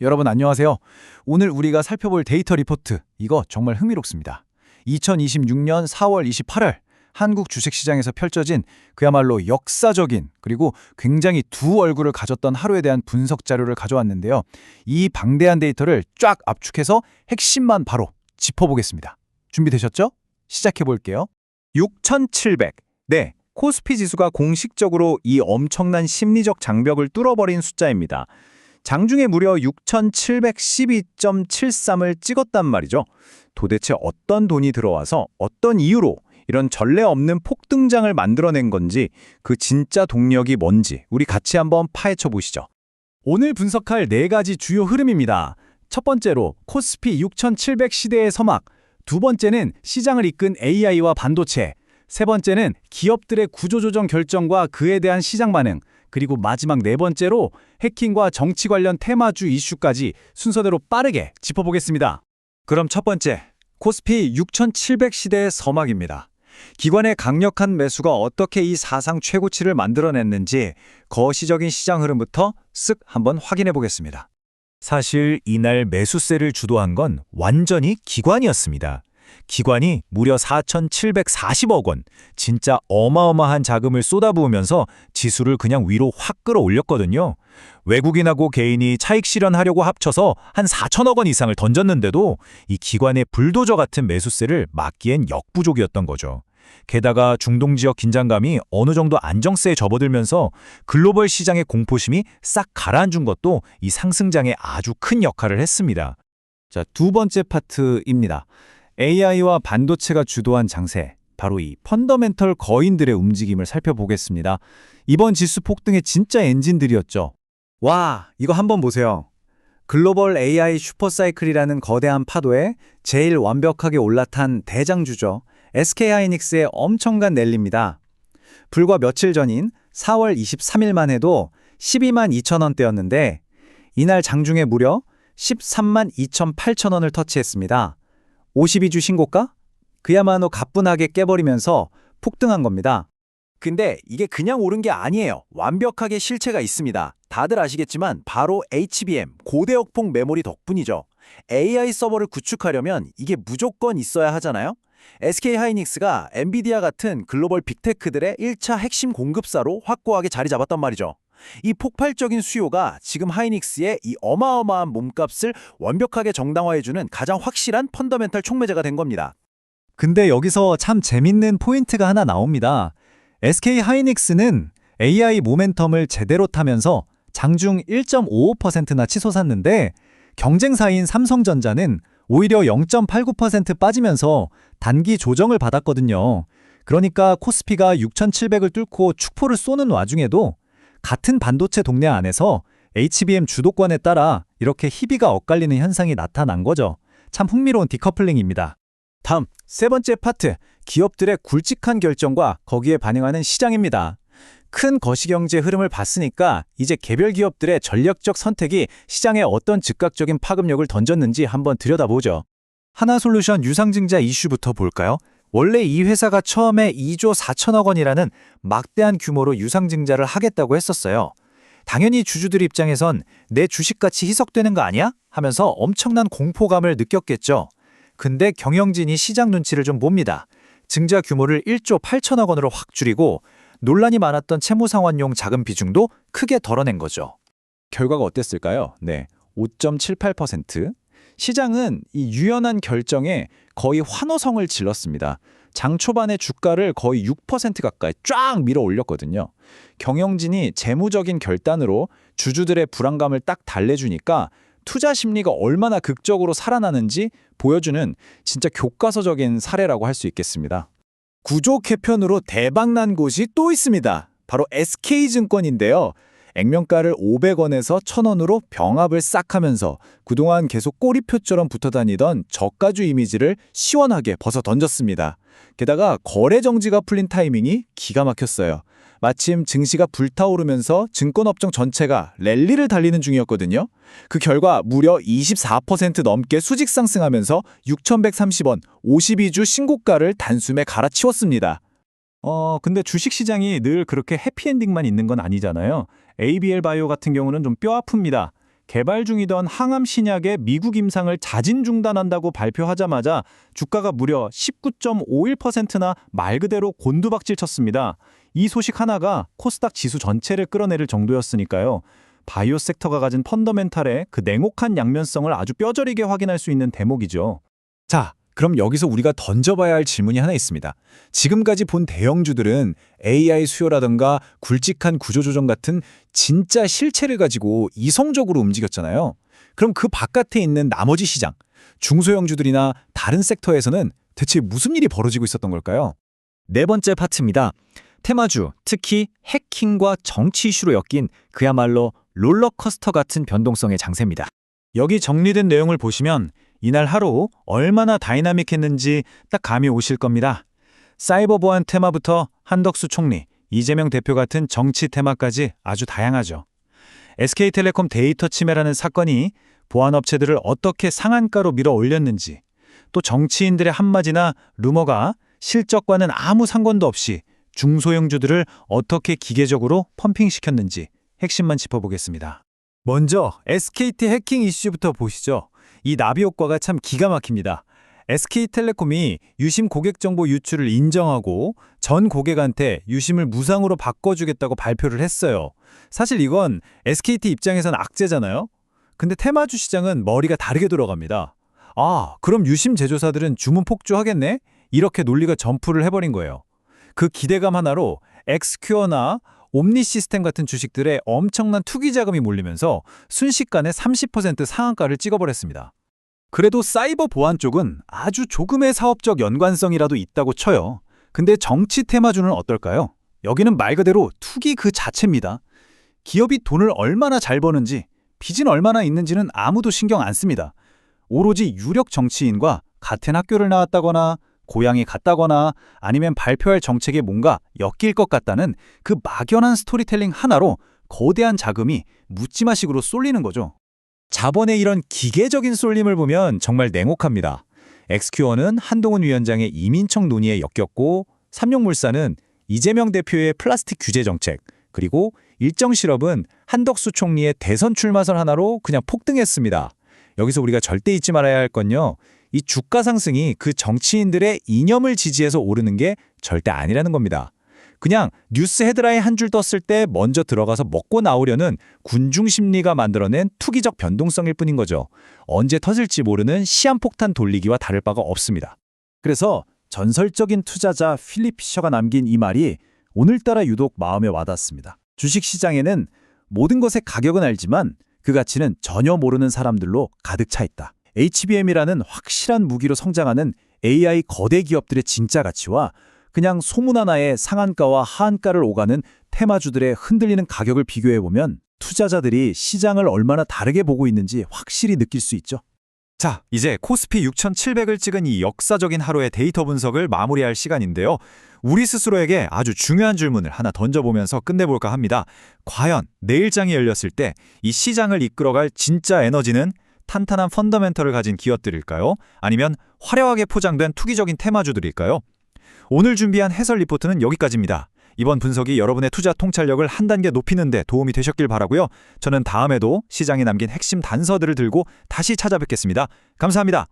여러분 안녕하세요. 오늘 우리가 살펴볼 데이터 리포트, 이거 정말 흥미롭습니다. 2026년 4월 28일 한국 주식시장에서 펼쳐진 그야말로 역사적인 그리고 굉장히 두 얼굴을 가졌던 하루에 대한 분석 자료를 가져왔는데요. 이 방대한 데이터를 쫙 압축해서 핵심만 바로 짚어보겠습니다. 준비되셨죠? 시작해볼게요. 6,700. 네, 코스피 지수가 공식적으로 이 엄청난 심리적 장벽을 뚫어버린 숫자입니다. 장중에 무려 6,712.73을 찍었단 말이죠. 도대체 어떤 돈이 들어와서 어떤 이유로 이런 전례 없는 폭등장을 만들어낸 건지, 그 진짜 동력이 뭔지 우리 같이 한번 파헤쳐 보시죠. 오늘 분석할 네 가지 주요 흐름입니다. 첫 번째로 코스피 6,700 시대의 서막, 두 번째는 시장을 이끈 AI와 반도체, 세 번째는 기업들의 구조조정 결정과 그에 대한 시장 반응, 그리고 마지막 네 번째로 해킹과 정치 관련 테마주 이슈까지 순서대로 빠르게 짚어보겠습니다. 그럼 첫 번째, 코스피 6,700 시대의 서막입니다. 기관의 강력한 매수가 어떻게 이 사상 최고치를 만들어냈는지 거시적인 시장 흐름부터 쓱 한번 확인해 보겠습니다. 사실 이날 매수세를 주도한 건 완전히 기관이었습니다. 기관이 무려 4,740억 원, 진짜 어마어마한 자금을 쏟아부으면서 지수를 그냥 위로 확 끌어올렸거든요. 외국인하고 개인이 차익 실현하려고 합쳐서 한 4천억 원 이상을 던졌는데도 이 기관의 불도저 같은 매수세를 막기엔 역부족이었던 거죠. 게다가 중동 지역 긴장감이 어느 정도 안정세에 접어들면서 글로벌 시장의 공포심이 싹 가라앉은 것도 이 상승장에 아주 큰 역할을 했습니다. 자, 두 번째 파트입니다. AI와 반도체가 주도한 장세, 바로 이 펀더멘털 거인들의 움직임을 살펴보겠습니다. 이번 지수 폭등의 진짜 엔진들이었죠. 와, 이거 한번 보세요. 글로벌 AI 슈퍼사이클이라는 거대한 파도에 제일 완벽하게 올라탄 대장주죠. SK하이닉스의 엄청난 랠리입니다. 불과 며칠 전인 4월 23일만 해도 12만 2천 원대였는데 이날 장중에 무려 13만 2,800 원을 터치했습니다. 52주 신고가? 그야말로 가뿐하게 깨버리면서 폭등한 겁니다. 근데 이게 그냥 오른 게 아니에요. 완벽하게 실체가 있습니다. 다들 아시겠지만 바로 HBM, 고대역폭 메모리 덕분이죠. AI 서버를 구축하려면 이게 무조건 있어야 하잖아요. SK하이닉스가 엔비디아 같은 글로벌 빅테크들의 1차 핵심 공급사로 확고하게 자리 잡았단 말이죠. 이 폭발적인 수요가 지금 하이닉스의 이 어마어마한 몸값을 완벽하게 정당화해주는 가장 확실한 펀더멘탈 촉매제가 된 겁니다. 근데 여기서 참 재밌는 포인트가 하나 나옵니다. SK하이닉스는 AI 모멘텀을 제대로 타면서 장중 1.55%나 치솟았는데 경쟁사인 삼성전자는 오히려 0.89% 빠지면서 단기 조정을 받았거든요. 그러니까 코스피가 6,700을 뚫고 축포를 쏘는 와중에도 같은 반도체 동네 안에서 HBM 주도권에 따라 이렇게 희비가 엇갈리는 현상이 나타난 거죠. 참 흥미로운 디커플링입니다. 다음, 세 번째 파트, 기업들의 굵직한 결정과 거기에 반응하는 시장입니다. 큰 거시경제 흐름을 봤으니까 이제 개별 기업들의 전략적 선택이 시장에 어떤 즉각적인 파급력을 던졌는지 한번 들여다보죠. 하나솔루션 유상증자 이슈부터 볼까요? 원래 이 회사가 처음에 2조 4천억 원이라는 막대한 규모로 유상증자를 하겠다고 했었어요. 당연히 주주들 입장에선 내 주식가치 희석되는 거 아니야? 하면서 엄청난 공포감을 느꼈겠죠. 근데 경영진이 시장 눈치를 좀 봅니다. 증자 규모를 1조 8천억 원으로 확 줄이고 논란이 많았던 채무상환용 자금 비중도 크게 덜어낸 거죠. 결과가 어땠을까요? 네, 5.78%. 시장은 이 유연한 결정에 거의 환호성을 질렀습니다. 장 초반에 주가를 거의 6% 가까이 쫙 밀어 올렸거든요. 경영진이 재무적인 결단으로 주주들의 불안감을 딱 달래주니까 투자 심리가 얼마나 극적으로 살아나는지 보여주는 진짜 교과서적인 사례라고 할 수 있겠습니다. 구조 개편으로 대박난 곳이 또 있습니다. 바로 SK증권인데요. 액면가를 500원에서 1,000원으로 병합을 싹 하면서 그동안 계속 꼬리표처럼 붙어다니던 저가주 이미지를 시원하게 벗어 던졌습니다. 게다가 거래 정지가 풀린 타이밍이 기가 막혔어요. 마침 증시가 불타오르면서 증권업종 전체가 랠리를 달리는 중이었거든요. 그 결과 무려 24% 넘게 수직 상승하면서 6,130원, 52주 신고가를 단숨에 갈아치웠습니다. 근데 주식시장이 늘 그렇게 해피엔딩만 있는 건 아니잖아요. ABL 바이오 같은 경우는 좀 뼈 아픕니다. 개발 중이던 항암 신약의 미국 임상을 자진 중단한다고 발표하자마자 주가가 무려 19.51%나 말 그대로 곤두박질 쳤습니다. 이 소식 하나가 코스닥 지수 전체를 끌어내릴 정도였으니까요. 바이오 섹터가 가진 펀더멘탈의 그 냉혹한 양면성을 아주 뼈저리게 확인할 수 있는 대목이죠. 자, 그럼 여기서 우리가 던져봐야 할 질문이 하나 있습니다. 지금까지 본 대형주들은 AI 수요라든가 굵직한 구조조정 같은 진짜 실체를 가지고 이성적으로 움직였잖아요. 그럼 그 바깥에 있는 나머지 시장, 중소형주들이나 다른 섹터에서는 대체 무슨 일이 벌어지고 있었던 걸까요? 네 번째 파트입니다. 테마주, 특히 해킹과 정치 이슈로 엮인 그야말로 롤러코스터 같은 변동성의 장세입니다. 여기 정리된 내용을 보시면 이날 하루 얼마나 다이나믹했는지 딱 감이 오실 겁니다. 사이버 보안 테마부터 한덕수 총리, 이재명 대표 같은 정치 테마까지 아주 다양하죠. SK텔레콤 데이터 침해라는 사건이 보안업체들을 어떻게 상한가로 밀어 올렸는지, 또 정치인들의 한마디나 루머가 실적과는 아무 상관도 없이 중소형주들을 어떻게 기계적으로 펌핑시켰는지 핵심만 짚어보겠습니다. 먼저 SKT 해킹 이슈부터 보시죠. 이 나비 효과가 참 기가 막힙니다. SK텔레콤이 유심 고객 정보 유출을 인정하고 전 고객한테 유심을 무상으로 바꿔주겠다고 발표를 했어요. 사실 이건 SKT 입장에선 악재잖아요. 근데 테마주 시장은 머리가 다르게 돌아갑니다. 아, 그럼 유심 제조사들은 주문 폭주하겠네? 이렇게 논리가 점프를 해버린 거예요. 그 기대감 하나로 엑스큐어나 옴니 시스템 같은 주식들에 엄청난 투기 자금이 몰리면서 순식간에 30% 상한가를 찍어버렸습니다. 그래도 사이버 보안 쪽은 아주 조금의 사업적 연관성이라도 있다고 쳐요. 근데 정치 테마주는 어떨까요? 여기는 말 그대로 투기 그 자체입니다. 기업이 돈을 얼마나 잘 버는지, 빚은 얼마나 있는지는 아무도 신경 안 씁니다. 오로지 유력 정치인과 같은 학교를 나왔다거나 고향이 같다거나 아니면 발표할 정책에 뭔가 엮일 것 같다는 그 막연한 스토리텔링 하나로 거대한 자금이 묻지마식으로 쏠리는 거죠. 자본의 이런 기계적인 쏠림을 보면 정말 냉혹합니다. 엑스큐어는 한동훈 위원장의 이민청 논의에 엮였고, 삼용물산은 이재명 대표의 플라스틱 규제 정책, 그리고 일정실업은 한덕수 총리의 대선 출마설 하나로 그냥 폭등했습니다. 여기서 우리가 절대 잊지 말아야 할 건요, 이 주가 상승이 그 정치인들의 이념을 지지해서 오르는 게 절대 아니라는 겁니다. 그냥 뉴스 헤드라인 한 줄 떴을 때 먼저 들어가서 먹고 나오려는 군중 심리가 만들어낸 투기적 변동성일 뿐인 거죠. 언제 터질지 모르는 시한폭탄 돌리기와 다를 바가 없습니다. 그래서 전설적인 투자자 필립 피셔가 남긴 이 말이 오늘따라 유독 마음에 와닿습니다. 주식시장에는 모든 것의 가격은 알지만 그 가치는 전혀 모르는 사람들로 가득 차 있다. HBM이라는 확실한 무기로 성장하는 AI 거대 기업들의 진짜 가치와 그냥 소문 하나에 상한가와 하한가를 오가는 테마주들의 흔들리는 가격을 비교해보면 투자자들이 시장을 얼마나 다르게 보고 있는지 확실히 느낄 수 있죠. 자, 이제 코스피 6,700을 찍은 이 역사적인 하루의 데이터 분석을 마무리할 시간인데요. 우리 스스로에게 아주 중요한 질문을 하나 던져보면서 끝내볼까 합니다. 과연 내일장이 열렸을 때 이 시장을 이끌어갈 진짜 에너지는 탄탄한 펀더멘털을 가진 기업들일까요? 아니면 화려하게 포장된 투기적인 테마주들일까요? 오늘 준비한 해설 리포트는 여기까지입니다. 이번 분석이 여러분의 투자 통찰력을 한 단계 높이는 데 도움이 되셨길 바라고요. 저는 다음에도 시장에 남긴 핵심 단서들을 들고 다시 찾아뵙겠습니다. 감사합니다.